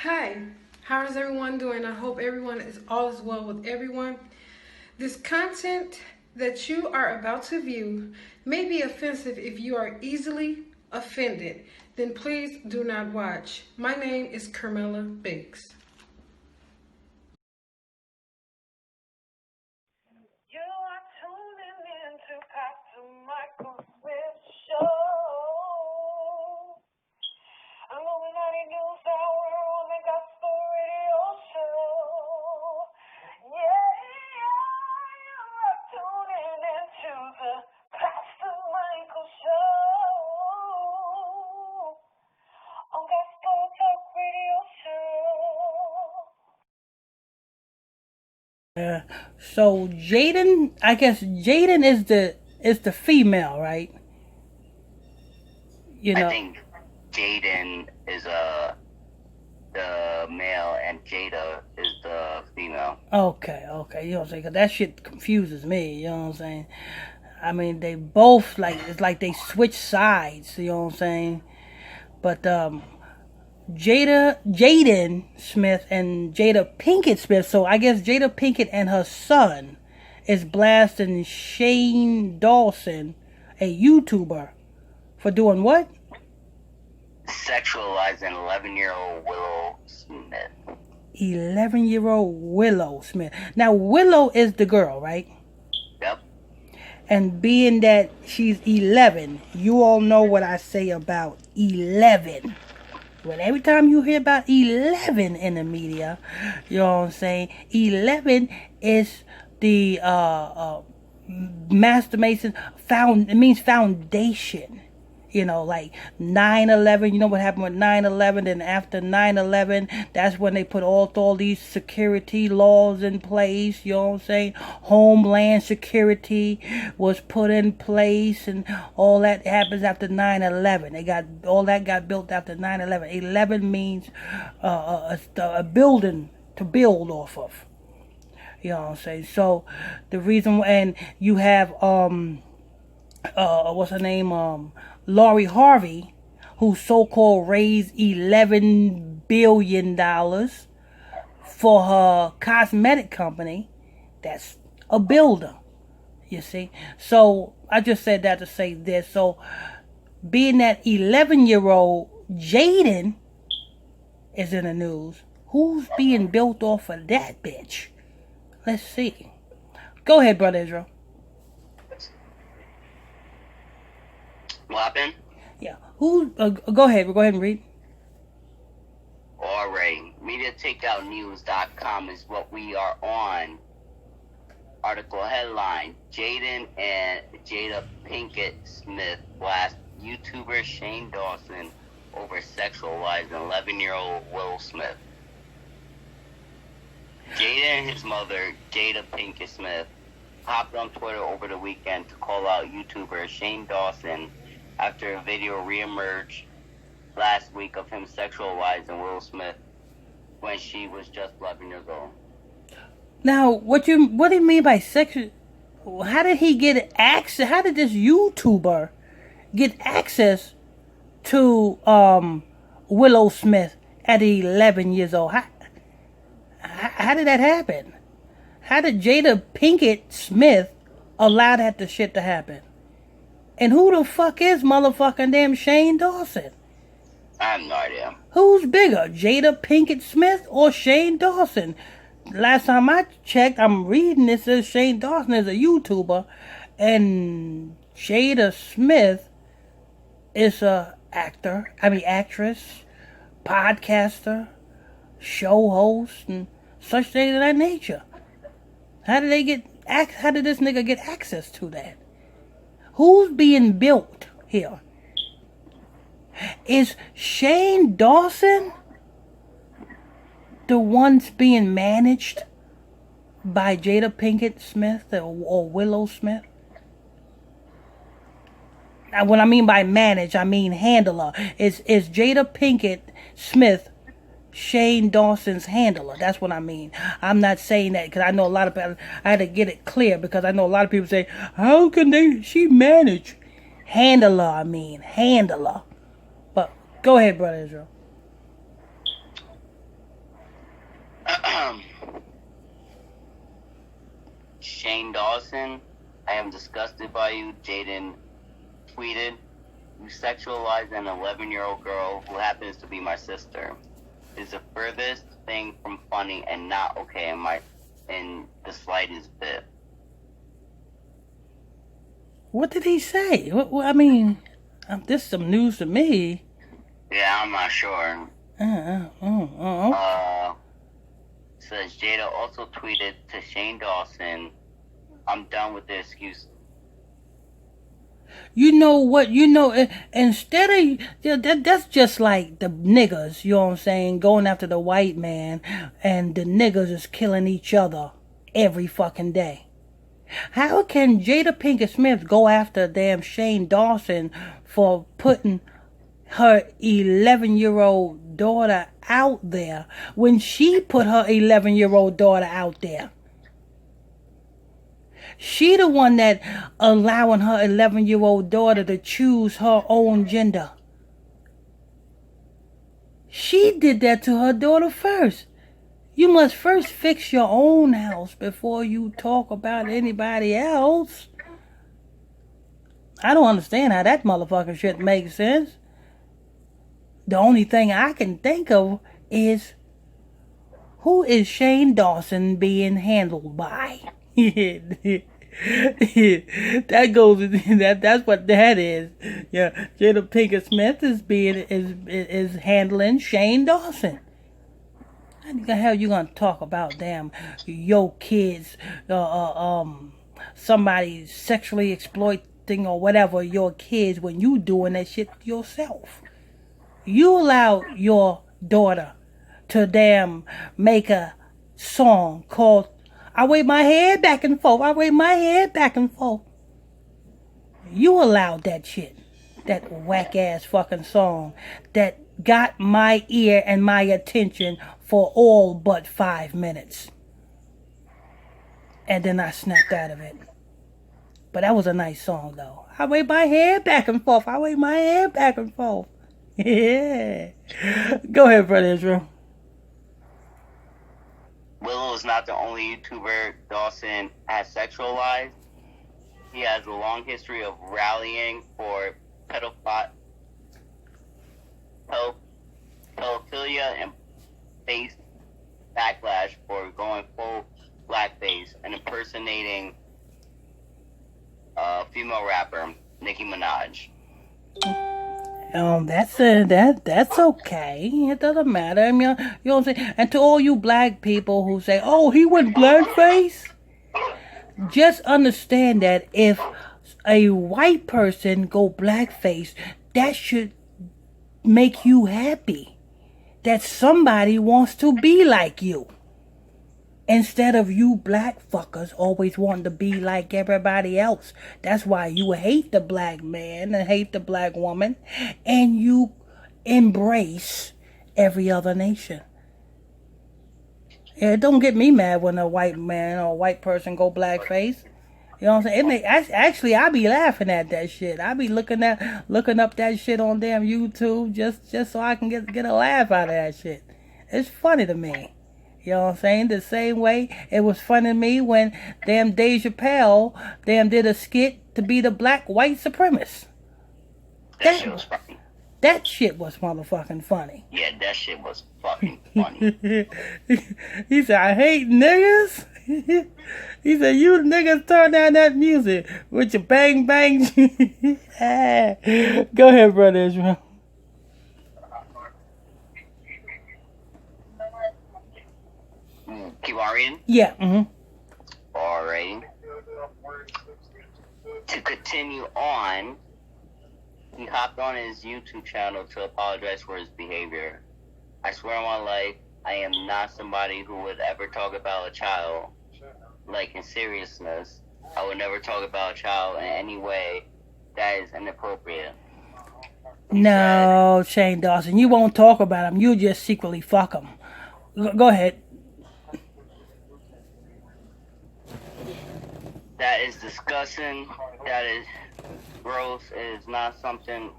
Hi, how is everyone doing? I hope everyone is all is well with everyone. This content that you are about to view may be offensive if you are easily offended. Then please do not watch. My name is Carmela Banks. You are tuning in to Pastor Michael Smith Show. I'm Illuminati News Hour on the Gospel Radio Show. Yeah, you are tuning into the Pastor Michael Show on Gospel Talk Radio Show. So Jaden, I guess Jaden is the female, right? You I know. think Jaden is the male and Jada is the female. Okay. You know what I'm saying? 'Cause that shit confuses me. You know what I'm saying? I mean, they both it's like they switch sides. You know what I'm saying? But Jaden Smith and Jada Pinkett Smith. So I guess Jada Pinkett and her son is blasting Shane Dawson, a YouTuber, for doing what? Sexualizing 11-year-old Willow Smith. 11-year-old Willow Smith. Now, Willow is the girl, right? Yep. And being that she's 11, you all know what I say about 11. Well, every time you hear about 11 in the media, you know what I'm saying? 11 is the Master Mason it means foundation. You know, like 9/11, you know what happened with 9/11, and after 9/11, that's when they put all these security laws in place, you know what I'm saying? Homeland security was put in place, and all that happens after 9/11. All that got built after 9/11. 11 means a building to build off of. You know what I'm saying? So the reason, and you have what's her name? Lori Harvey, who so-called raised $11 billion for her cosmetic company. That's a builder, you see. So I just said that to say this. So being that 11-year-old Jaden is in the news, who's being built off of that bitch? Let's see. Go ahead, Brother Israel. What happened? Yeah. Who? Go ahead. Go ahead and read. Alright. MediaTakeoutNews.com is what we are on. Article headline: Jaden and Jada Pinkett Smith blast YouTuber Shane Dawson over sexualizing 11-year-old Will Smith. Jada and his mother, Jada Pinkett Smith, hopped on Twitter over the weekend to call out YouTuber Shane Dawson after a video re-emerged last week of him sexualizing Will Smith when she was just 11 years old. Now, what do you mean by sexual? How did he get access? How did this YouTuber get access to Willow Smith at 11 years old? How did that happen? How did Jada Pinkett Smith allow that shit to happen? And who the fuck is motherfucking damn Shane Dawson? I have no idea. Who's bigger, Jada Pinkett Smith or Shane Dawson? Last time I checked, I'm reading this, says Shane Dawson is a YouTuber, and Jada Smith is a actress, podcaster, show host, and such things of that nature. How did this nigga get access to that? Who's being built here? Is Shane Dawson the ones being managed by Jada Pinkett Smith or Willow Smith? Now, what I mean by manage, I mean handler. Is Jada Pinkett Smith Shane Dawson's handler? That's what I mean. I'm not saying that because I know a lot of people. I had to get it clear because I know a lot of people say, "How can she manage?" Handler. But go ahead, Brother Israel. Dawson, I am disgusted by you, Jaden tweeted. You sexualize an 11-year-old girl who happens to be my sister. It's the furthest thing from funny and not okay in the slightest bit. What did he say? I mean, this is some news to me. Yeah, I'm not sure. Says Jada also tweeted to Shane Dawson, I'm done with the excuse. You know what? Instead of that's just like the niggas. You know what I'm saying? Going after the white man, and the niggas is killing each other every fucking day. How can Jada Pinkett Smith go after damn Shane Dawson for putting her 11-year-old daughter out there when she put her 11-year-old daughter out there? She the one that allowing her 11-year-old daughter to choose her own gender. She did that to her daughter first. You must first fix your own house before you talk about anybody else. I don't understand how that motherfucking shit makes sense. The only thing I can think of is, who is Shane Dawson being handled by? That's what that is. Yeah, Jada Pinkett Smith is handling Shane Dawson. How the hell you gonna talk about damn your kids, somebody sexually exploiting or whatever your kids when you doing that shit yourself? You allow your daughter to damn make a song called I wave my head back and forth, I wave my head back and forth. You allowed that shit. That whack ass fucking song that got my ear and my attention for all but 5 minutes. And then I snapped out of it. But that was a nice song though. I wave my head back and forth, I wave my head back and forth. Yeah. Go ahead, Brother Israel. Willow is not the only YouTuber Dawson has sexualized. He has a long history of rallying for pedophilia and faced backlash for going full blackface and impersonating a female rapper, Nicki Minaj. That's okay. It doesn't matter. I mean, you know what I'm saying? And to all you black people who say, oh, he went blackface, just understand that if a white person go blackface, that should make you happy. That somebody wants to be like you. Instead of you black fuckers always wanting to be like everybody else. That's why you hate the black man and hate the black woman. And you embrace every other nation. Yeah, don't get me mad when a white man or a white person go blackface. You know what I'm saying? Actually, I be laughing at that shit. I be looking up that shit on damn YouTube just so I can get a laugh out of that shit. It's funny to me. You know what I'm saying? The same way it was funny to me when damn Dave Chappelle did a skit to be the black white supremacist. That shit was funny. That shit was motherfucking funny. Yeah, that shit was fucking funny. He said, I hate niggas. He said, you niggas turn down that music with your bang bang. Go ahead, Brother Israel. Keep on reading? Yeah. Mm-hmm. Alright. To continue on, he hopped on his YouTube channel to apologize for his behavior. I swear on my life, I am not somebody who would ever talk about a child. Like, in seriousness, I would never talk about a child in any way that is inappropriate. No, Shane Dawson, you won't talk about him. You just secretly fuck him. Go ahead. That is disgusting. That is gross. It is not something.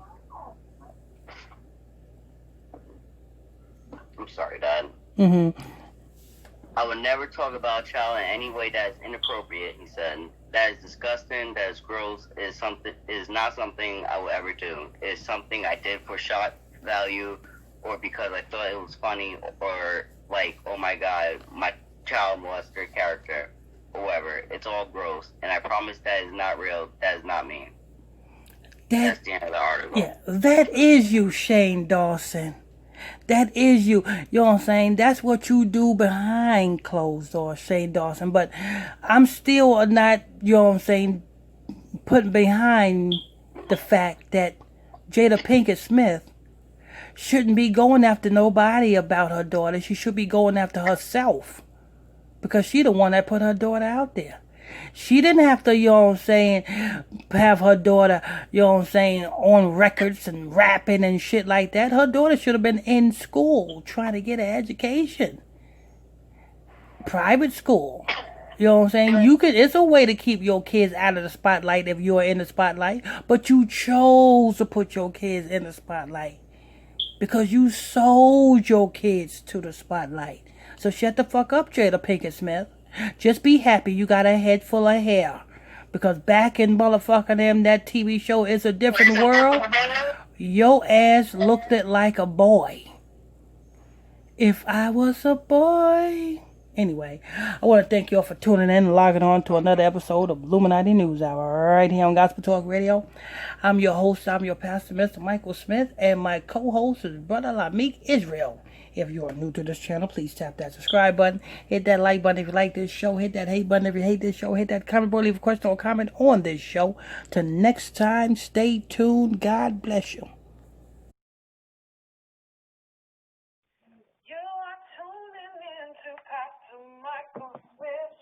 I'm sorry, Dad. Mm-hmm. I would never talk about a child in any way that is inappropriate, he said. That is disgusting, that is gross, is not something I will ever do. It is something I did for shock value or because I thought it was funny or like, oh my god, my child molester character or whatever. It's all gross. And I promise that is not real. That is not me. That's the end of the article. Yeah, that is you, Shane Dawson. That is you. You know what I'm saying? That's what you do behind closed doors, Shane Dawson. But I'm still not, you know what I'm saying, putting behind the fact that Jada Pinkett Smith shouldn't be going after nobody about her daughter. She should be going after herself. Because she the one that put her daughter out there. She didn't have to, you know what I'm saying, have her daughter, you know what I'm saying, on records and rapping and shit like that. Her daughter should have been in school trying to get an education. Private school. You know what I'm saying? It's a way to keep your kids out of the spotlight if you're in the spotlight. But you chose to put your kids in the spotlight. Because you sold your kids to the spotlight. So shut the fuck up, Jada Pinkett Smith. Just be happy you got a head full of hair. Because back in motherfucking them, that TV show Is a Different World, your ass looked it like a boy. If I was a boy. Anyway, I want to thank you all for tuning in and logging on to another episode of Illuminati News Hour right here on Gospel Talk Radio. I'm your host, I'm your pastor, Mr. Michael Smith, and my co-host is Brother Lamik Israel. If you are new to this channel, please tap that subscribe button. Hit that like button if you like this show. Hit that hate button if you hate this show. Hit that comment button, leave a question or comment on this show. Till next time, stay tuned. God bless you. You are tuning in to Pastor Michael Smith.